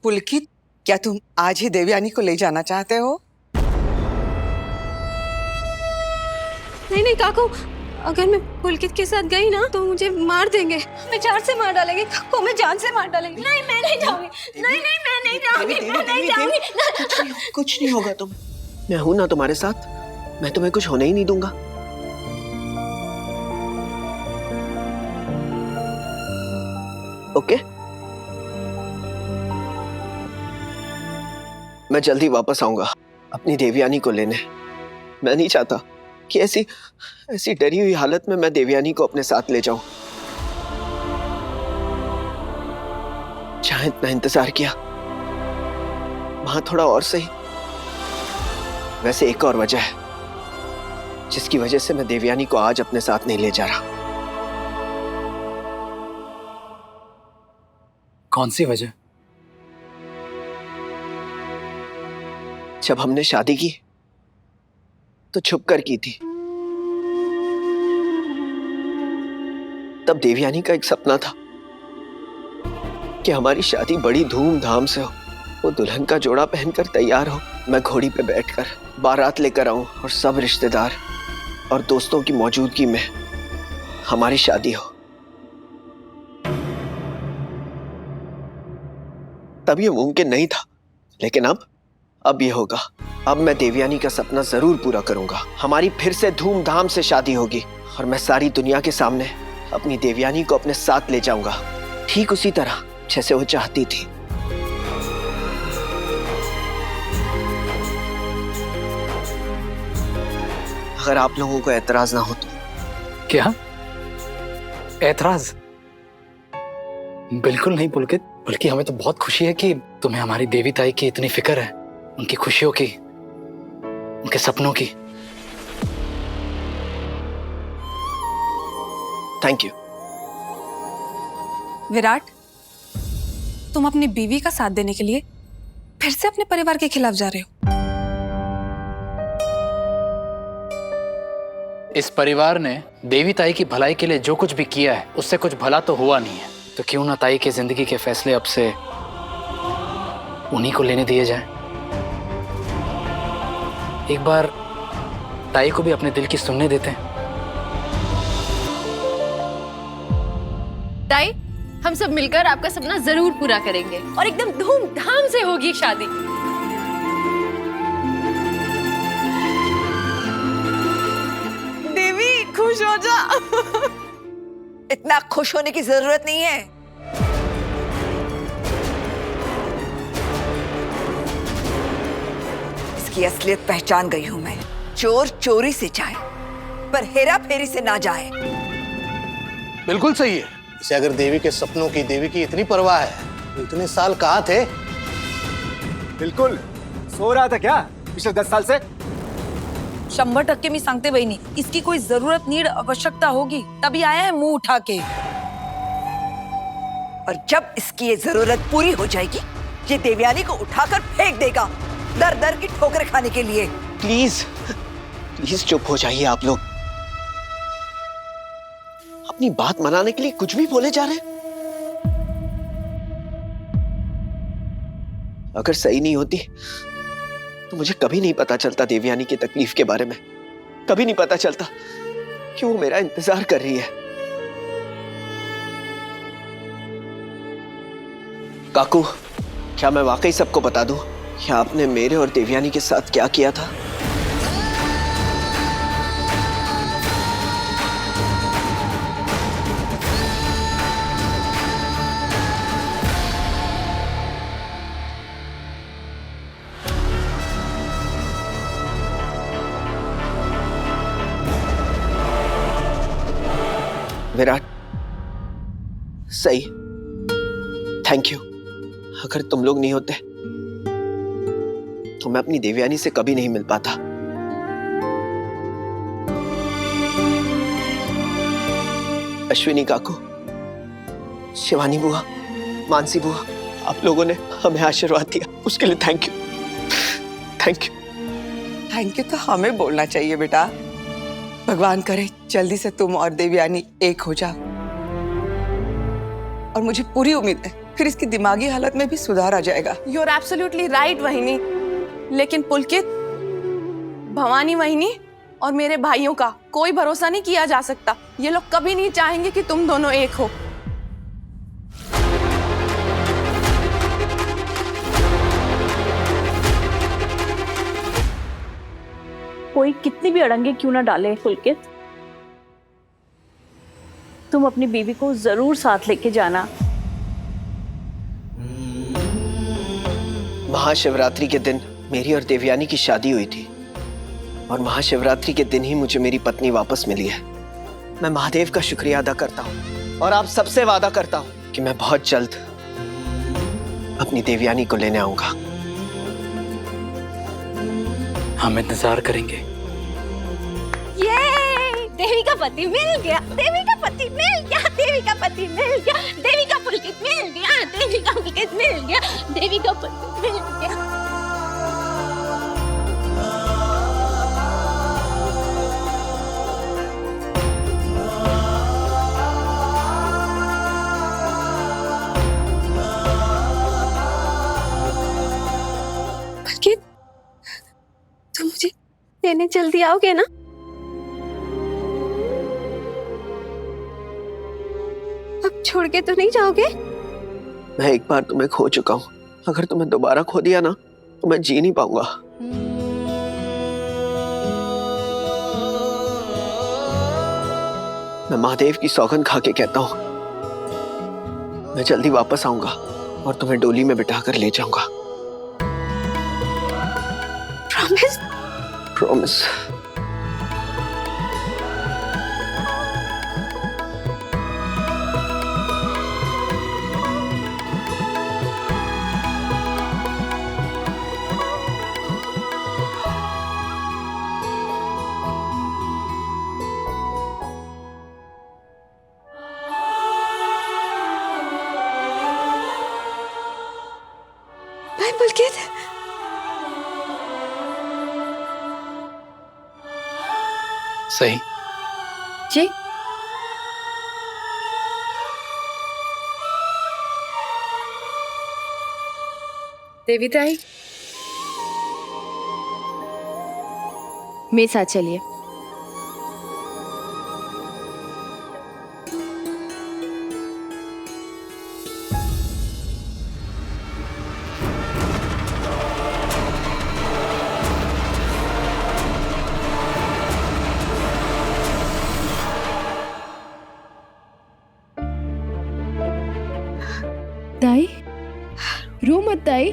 पुलकित, क्या तुम आज ही देवयानी को ले जाना चाहते हो? नहीं नहीं काकू, अगर मैं पुलकित के साथ गई ना तो मुझे मार देंगे, मैं जान से मार डालेंगे, काकू मैं जान से मार डालेंगे। नहीं मैं नहीं जाऊंगी, नहीं नहीं मैं नहीं जाऊंगी, मैं नहीं जाऊंगी। कुछ नहीं होगा, तुम, मैं हूं ना तुम्हारे साथ, मैं तुम्हें कुछ होने ही नहीं दूंगा। ओके, मैं जल्दी वापस आऊंगा अपनी देवयानी को लेने। मैं नहीं चाहता कि ऐसी डरी हुई हालत में मैं देवयानी को अपने साथ ले जाऊं। जहां इतना इंतजार किया वहां थोड़ा और सही। वैसे एक और वजह है जिसकी वजह से मैं देवयानी को आज अपने साथ नहीं ले जा रहा। कौन सी वजह? जब हमने शादी की तो छुप कर की थी। तब देवयानी का एक सपना था कि हमारी शादी बड़ी धूमधाम से हो, वो दुल्हन का जोड़ा पहनकर तैयार हो, मैं घोड़ी पे बैठकर बारात लेकर आऊं और सब रिश्तेदार और दोस्तों की मौजूदगी में हमारी शादी हो। तब ये मुमकिन नहीं था, लेकिन अब ये होगा। अब मैं देवयानी का सपना जरूर पूरा करूंगा। हमारी फिर से धूमधाम से शादी होगी और मैं सारी दुनिया के सामने अपनी देवयानी को अपने साथ ले जाऊंगा, ठीक उसी तरह जैसे वो चाहती थी। अगर आप लोगों को एतराज ना हो तो। क्या एतराज? बिल्कुल नहीं पुलकित, बल्कि हमें तो बहुत खुशी है कि तुम्हें हमारी देवी ताई की इतनी फिक्र है, उनकी खुशियों की, उनके सपनों की। Thank you. विराट, तुम अपनी बीवी का साथ देने के लिए फिर से अपने परिवार के खिलाफ जा रहे हो। इस परिवार ने देवी ताई की भलाई के लिए जो कुछ भी किया है उससे कुछ भला तो हुआ नहीं है, तो क्यों ना ताई के जिंदगी के फैसले अब से उन्हीं को लेने दिए जाएं। एक बार ताई को भी अपने दिल की सुनने देते हैं। ताई, हम सब मिलकर आपका सपना जरूर पूरा करेंगे और एकदम धूमधाम से होगी शादी। देवी खुश हो जा। इतना खुश होने की जरूरत नहीं है। इसकी असलियत पहचान गई हूं मैं। चोर चोरी से जाए पर हेरा फेरी से ना जाए। बिल्कुल सही है। इसे अगर देवी के सपनों की, देवी की इतनी परवाह है तो इतने साल कहाँ थे? बिल्कुल सो रहा था क्या पिछले 10 साल से? 100% मी सांगते बहिणी, इसकी कोई जरूरत नीड आवश्यकता होगी तभी आया है मुंह उठा के। और जब इसकी ये जरूरत पूरी हो जाएगी, ये देवयानी को उठाकर फेंक देगा, दर दर की ठोकरें खाने के लिए। प्लीज प्लीज चुप हो जाइए आप लोग। अपनी बात मनाने के लिए कुछ भी बोले जा रहे हैं। अगर सही नहीं होती तो मुझे कभी नहीं पता चलता देवयानी की तकलीफ के बारे में। कभी नहीं पता चलता कि वो मेरा इंतजार कर रही है। काकू, क्या मैं वाकई सबको बता दूं कि आपने मेरे और देवयानी के साथ क्या किया था? विराट, सही, थैंक यू। अगर तुम लोग नहीं होते तो मैं अपनी देवयानी से कभी नहीं मिल पाता। अश्विनी काकू, शिवानी बुआ, मानसी बुआ, आप लोगों ने हमें आशीर्वाद दिया, उसके लिए thank you. Thank you. Thank you तो हमें बोलना चाहिए बेटा। भगवान करे जल्दी से तुम और देवयानी एक हो जाओ। और मुझे पूरी उम्मीद है फिर इसकी दिमागी हालत में भी सुधार आ जाएगा। यू आर एब्सोल्युटली राइट वहिनी, लेकिन पुलकित, भवानी वहिनी और मेरे भाइयों का कोई भरोसा नहीं किया जा सकता। ये लोग कभी नहीं चाहेंगे कि तुम दोनों एक हो। कोई कितनी भी अड़ंगे क्यों ना डाले पुलकित, तुम अपनी बीवी को जरूर साथ लेके जाना। महाशिवरात्रि के दिन मेरी और देवयानी की शादी हुई थी और महाशिवरात्रि के दिन ही मुझे मेरी पत्नी वापस मिली है। मैं महादेव का शुक्रिया अदा करता हूँ और आप सबसे वादा करता हूँ कि मैं बहुत जल्द अपनी देवयानी को लेने आऊंगा। हम इंतजार करेंगे। ये देवी का पति मिल गया, देवी का पति मिल गया, देवी का पति मिल गया, देवी का पुलकित मिल गया, देवी का पुलकित मिल गया, देवी का पुलकित मिल गया। पुलकित, तुम मुझे लेने जल्दी आओगे ना? अब छोड़ के तो नहीं जाओगे? मैं एक बार तुम्हें खो चुका हूँ, अगर तुम्हें दोबारा खो दिया ना तो मैं जी नहीं पाऊंगा। मैं महादेव की सौगंध खा के कहता हूँ मैं जल्दी वापस आऊंगा और तुम्हें डोली में बिठाकर ले जाऊंगा। प्रॉमिस? प्रॉमिस। बाय पुलकित। सही। जी देवी ताई, मेरे साथ चलिए। ताई, रो मत ताई,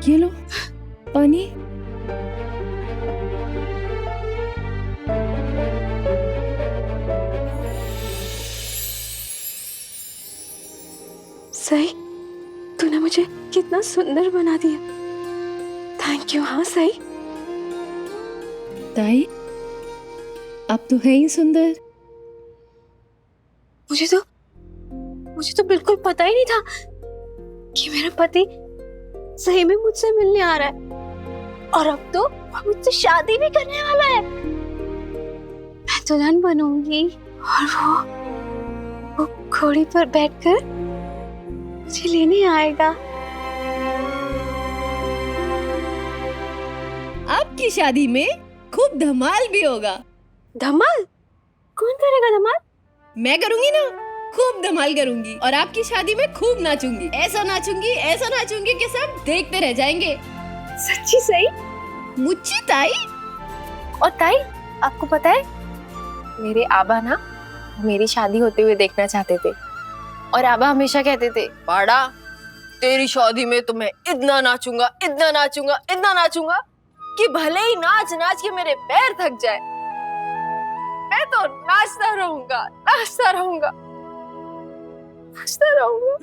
ये लो पानी। सही, तूने मुझे कितना सुंदर बना दिया। Thank you. हाँ सही। ताई, अब तो है ही सुंदर। मुझे तो बिल्कुल पता ही नहीं था कि मेरा पति सही में मुझसे मिलने आ रहा है और अब तो मुझसे शादी भी करने वाला है। मैं दुल्हन बनूंगी और वो घोड़ी पर बैठकर मुझे लेने आएगा। आपकी शादी में खूब धमाल भी होगा। धमाल? कौन करेगा धमाल? मैं करूंगी ना, खूब धमाल करूंगी और आपकी शादी में खूब नाचूंगी। ऐसा नाचूंगी कि सब देखते रह जाएंगे। सच्ची सही? मुच्ची ताई। और ताई, आपको पता है मेरे आबा ना मेरी शादी होते हुए देखना चाहते थे और आबा हमेशा कहते थे, बाड़ा तेरी शादी में तो मैं इतना नाचूंगा, इतना नाचूंगा, इतना नाचूंगा कि भले ही नाच नाच के मेरे पैर थक जाए, मैं तो नाचता रहूंगा, नाचता रहूंगा, नाचता रहूंगा।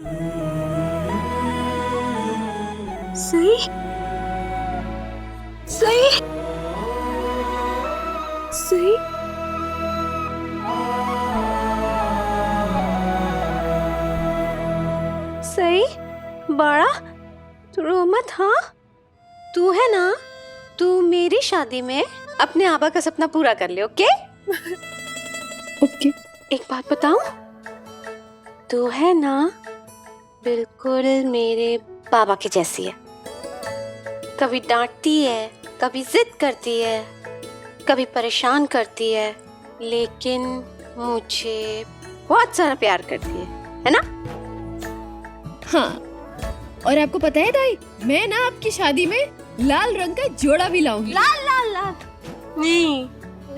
सही सही सही। सही बाड़ा, तू रो मत। हाँ तू है ना, तू मेरी शादी में अपने आबा का सपना पूरा कर ले। Okay okay. एक बात बताऊं, तू है ना बिल्कुल मेरे पापा के जैसी है। कभी डांटती है, कभी जिद करती है, कभी परेशान करती है, लेकिन मुझे बहुत सारा प्यार करती है ना? हाँ, और आपको पता है दाई, मैं ना आपकी शादी में लाल रंग का जोड़ा भी लाऊंगी। लाल लाल लाल नहीं,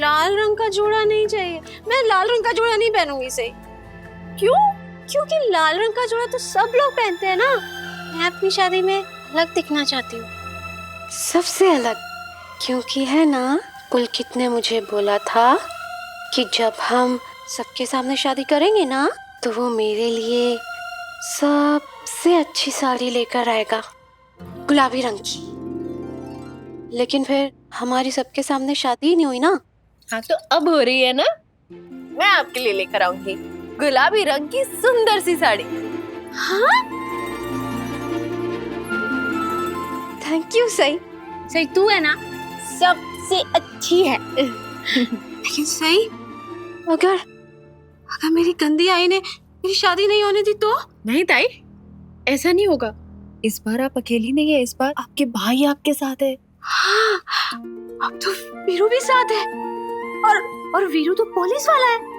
लाल रंग का जोड़ा नहीं चाहिए। मैं लाल रंग का जोड़ा नहीं पहनूंगी। सही क्यों? क्योंकि लाल रंग का जोड़ा तो सब लोग पहनते हैं ना। मैं अपनी शादी में अलग दिखना चाहती हूँ, सबसे अलग। क्योंकि है ना, पुलकित ने मुझे बोला था कि जब हम सबके सामने शादी करेंगे ना, तो वो मेरे लिए सबसे अच्छी साड़ी लेकर आएगा, गुलाबी रंग की। लेकिन फिर हमारी सबके सामने शादी ही नहीं हुई ना। हाँ, तो अब हो रही है ना। मैं आपके लिए लेकर आऊंगी गुलाबी रंग की सुंदर सी साड़ी। हाँ, थैंक यू। सही सही, तू है ना सबसे अच्छी है। लेकिन सही, अगर मेरी गंदी आई ने मेरी शादी नहीं होने दी तो? नहीं ताई, ऐसा नहीं होगा। इस बार आप अकेली नहीं है, इस बार आपके भाई आपके साथ है। हाँ, अब तो वीरू भी साथ है, और वीरू तो पुलिस वाला है।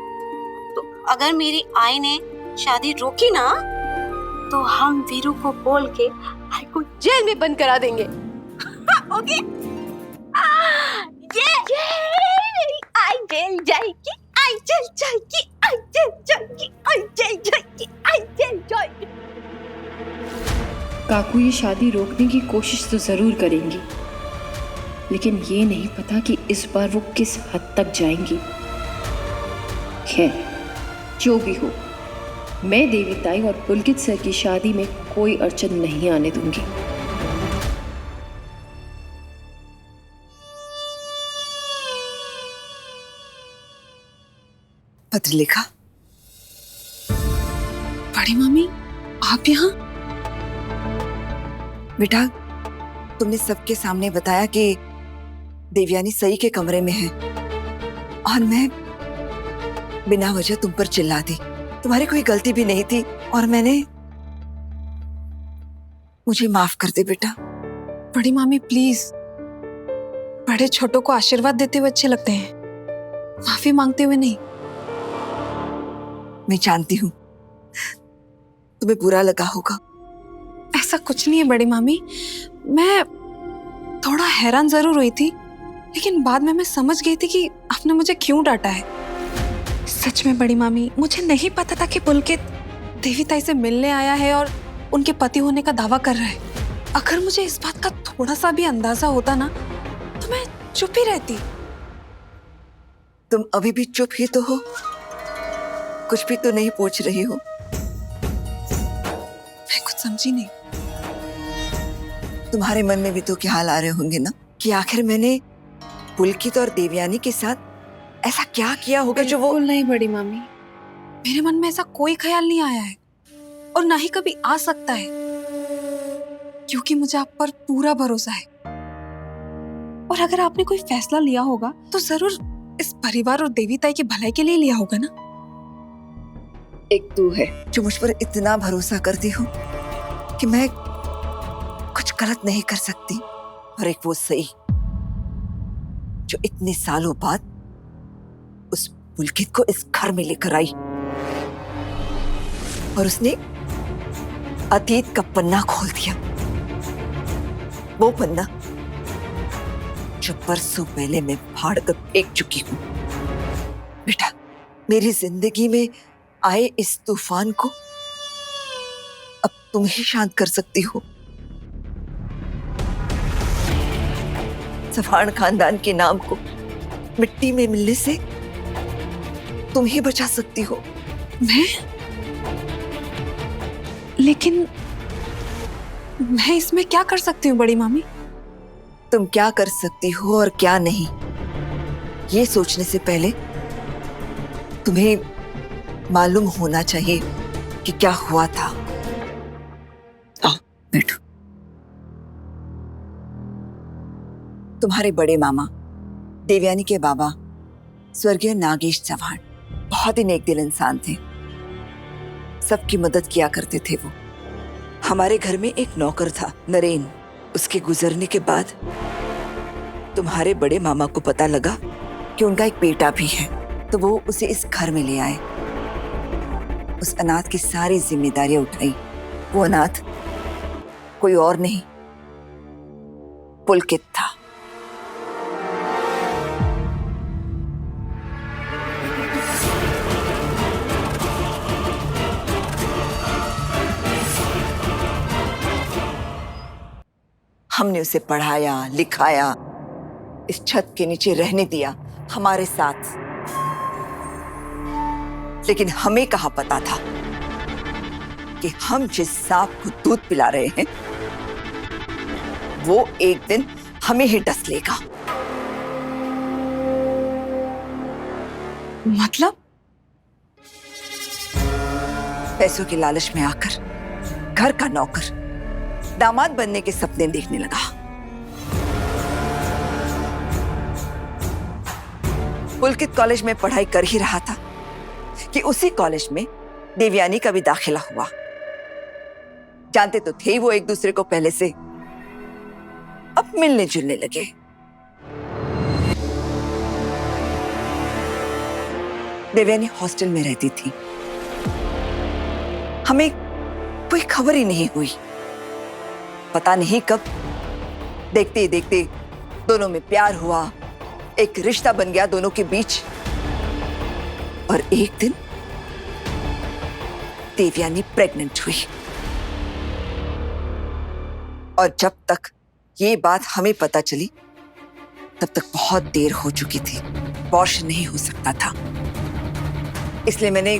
तो अगर मेरी आई ने शादी रोकी ना, तो हम वीरू को बोल के आई को जेल में बंद करा देंगे। ओके? ये मेरी आई जेल जाएगी, आई जेल जाएगी, आई जेल जाएगी, आई जेल जाएगी, आई जेल जाएगी। काकू ये शादी रोकने की कोशिश तो जरूर करेंगी, लेकिन ये नहीं पता कि इस बार वो किस हद तक जाएंगी। खैर, जो भी हो, मैं देवी ताई और पुलकित सर की शादी में कोई अड़चन नहीं आने दूंगी। पत्र लिखा। बड़ी मम्मी, आप यहाँ? बेटा, तुमने सबके सामने बताया कि देवयानी सही के कमरे में है, और मैं बिना वजह तुम पर चिल्ला दी। तुम्हारी कोई गलती भी नहीं थी, और मुझे माफ कर दे बेटा। बड़ी मम्मी प्लीज, बड़े छोटों को आशीर्वाद देते हुए अच्छे लगते हैं, माफी मांगते हुए नहीं। मैं जानती हूँ तुम्हें बुरा लगा होगा। ऐसा कुछ नहीं है बड़ी मामी, मैं थोड़ा हैरान जरूर हुई थी, लेकिन बाद में मैं समझ गई थी कि आपने मुझे क्यों डांटा है। सच में बड़ी मामी, मुझे नहीं पता था कि पुलकित देवी ताई से मिलने आया है और उनके पति होने का दावा कर रहा है। अगर मुझे इस बात का थोड़ा सा भी अंदाजा होता ना, तो मैं चुप ही रहती। तुम अभी भी चुप ही तो हो, कुछ भी तो नहीं पूछ रही हो। मैं कुछ समझी नहीं। तुम्हारे मन में भी तो क्या हाल आ रहे होंगे ना, कि आखिर मैंने पुलकित और देवयानी के साथ ऐसा क्या किया होगा जो वो। नहीं बड़ी मामी, मेरे मन में ऐसा कोई ख्याल नहीं आया है, और ना ही कभी आ सकता है, क्योंकि मुझे आप पर पूरा भरोसा है। और अगर आपने कोई फैसला लिया होगा तो जरूर इस परिवार और देवी ताई की भलाई के लिए लिया होगा ना। एक तू है जो मुझ पर इतना भरोसा करती हो कि मैं कुछ गलत नहीं कर सकती, और एक वो सही जो इतने सालों बाद उस पुलकित को इस घर में लेकर आई, और उसने अतीत का पन्ना खोल दिया। वो पन्ना जो परसों पहले मैं फाड़ कर फेंक चुकी हूं। बेटा, मेरी जिंदगी में आए इस तूफान को अब तुम ही शांत कर सकती हो। चव्हाण खानदान के नाम को मिट्टी में मिलने से तुम ही बचा सकती हो। मैं? लेकिन मैं इसमें क्या कर सकती हूँ बड़ी मामी? तुम क्या कर सकती हो और क्या नहीं, ये सोचने से पहले तुम्हें मालूम होना चाहिए कि क्या हुआ था। आओ बैठो। तुम्हारे बड़े मामा देवयानी के बाबा स्वर्गीय नागेश चव्हाण बहुत ही नेक दिल इंसान थे। सबकी मदद किया करते थे वो। हमारे घर में एक नौकर था नरेन। उसके गुजरने के बाद तुम्हारे बड़े मामा को पता लगा कि उनका एक बेटा भी है, तो वो उसे इस घर में ले आए। उस अनाथ की सारी जिम्मेदारियां उठाई। वो अनाथ कोई और नहीं, पुलकित था। हमने उसे पढ़ाया लिखाया, इस छत के नीचे रहने दिया हमारे साथ। लेकिन हमें कहाँ पता था कि हम जिस सांप को दूध पिला रहे हैं वो एक दिन हमें ही डस लेगा। मतलब? पैसों के लालच में आकर घर का नौकर दामाद बनने के सपने देखने लगा। पुलकित कॉलेज में पढ़ाई कर ही रहा था कि उसी कॉलेज में देवयानी का भी दाखिला हुआ। जानते तो थे वो एक दूसरे को पहले से, अब मिलने जुलने लगे। देवयानी हॉस्टल में रहती थी, हमें कोई खबर ही नहीं हुई। पता नहीं कब देखते ही देखते दोनों में प्यार हुआ, एक रिश्ता बन गया दोनों के बीच। और एक दिन देवयानी प्रेग्नेंट हुई। और जब तक ये बात हमें पता चली तब तक बहुत देर हो चुकी थी, अबॉर्शन नहीं हो सकता था। इसलिए मैंने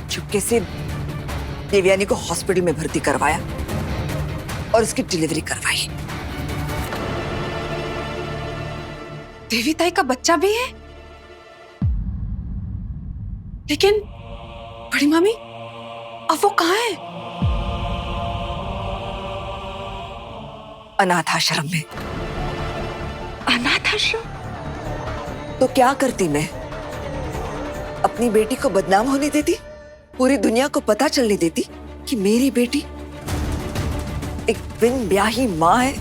चुपके से देवयानी को हॉस्पिटल में भर्ती करवाया और उसकी डिलीवरी करवाई। देवी ताई का बच्चा भी है? लेकिन बड़ी मामी अब वो कहाँ है? अनाथ आश्रम में। अनाथ आश्रम? तो क्या करती मैं? अपनी बेटी को बदनाम होने देती? पूरी दुनिया को पता चलने देती कि मेरी बेटी एक बिन ब्याही माँ है?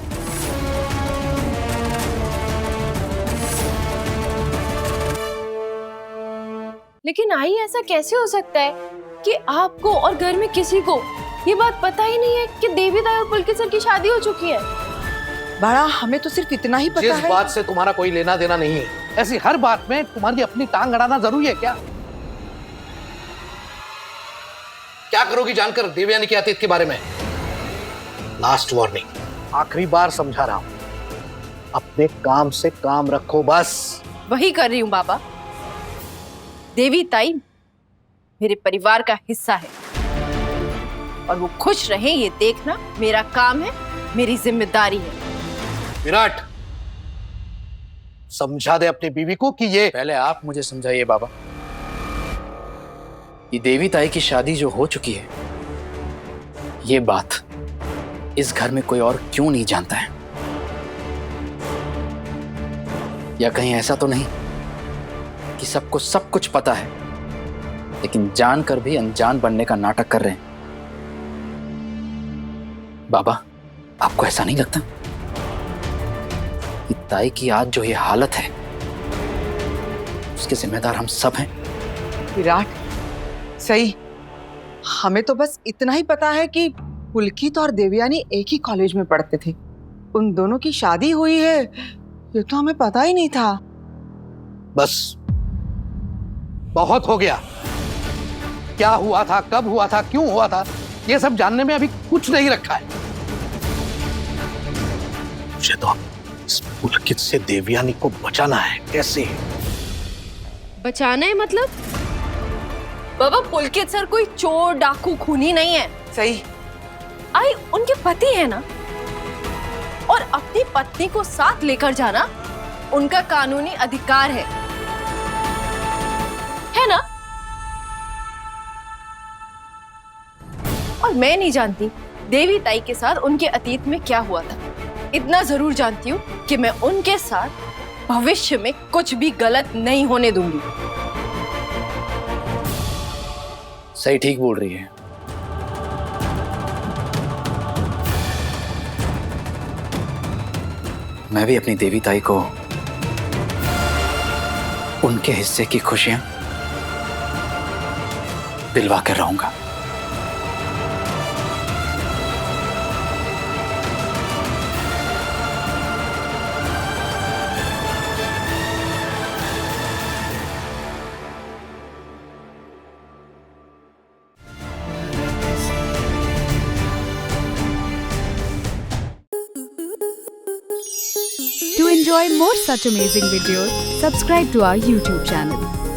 लेकिन आई ऐसा कैसे हो सकता है कि आपको और घर में किसी को ये बात पता ही नहीं है कि देवी ताई और पुलकित सर की शादी हो चुकी है? बड़ा, हमें तो सिर्फ इतना ही पता जिस है। बात से तुम्हारा कोई लेना देना नहीं है, ऐसी हर बात में तुम्हारी अपनी टांग अड़ाना जरूरी है क्या? क्या करोगी जानकर देवयानी के अतीत के बारे में? लास्ट वार्निंग, आखिरी बार समझा रहा हूं, अपने काम से काम रखो बस। वही कर रही हूँ बाबा। देवी ताई मेरे परिवार का हिस्सा है और वो खुश रहे ये देखना मेरा काम है, मेरी जिम्मेदारी है। विराट, समझा दे अपनी बीवी को कि ये पहले आप मुझे समझाइए बाबा, ये देवी ताई की शादी जो हो चुकी है, ये बात इस घर में कोई और क्यों नहीं जानता है? या कहीं ऐसा तो नहीं कि सबको सब कुछ पता है लेकिन जानकर भी अनजान बनने का नाटक कर रहे हैं? बाबा, आपको ऐसा नहीं लगता कि ताई की आज जो ये हालत है उसके जिम्मेदार हम सब हैं? विराट, सही। हमें तो बस इतना ही पता है कि पुलकित और देवयानी एक ही कॉलेज में पढ़ते थे। उन दोनों की शादी हुई है ये तो हमें पता ही नहीं था। बस बहुत हो गया। क्या हुआ था, कब हुआ था, क्यों हुआ था, ये सब जानने में अभी कुछ नहीं रखा है। मुझे तो इस पुलकित से देवयानी को बचाना है। कैसे बचाना है मतलब? बाबा, पुलकित सर कोई चोर डाकू खूनी नहीं है। सही। आई उनके पति है ना, और अपनी पत्नी को साथ लेकर जाना उनका कानूनी अधिकार है ना? और मैं नहीं जानती देवी ताई के साथ उनके अतीत में क्या हुआ था। इतना जरूर जानती हूँ कि मैं उनके साथ भविष्य में कुछ भी गलत नहीं होने दूंगी। सही ठीक बोल रही है। मैं भी अपनी देवी ताई को उनके हिस्से की खुशियां दिलवा कर रहूंगा। To enjoy more such amazing videos, subscribe to our YouTube channel.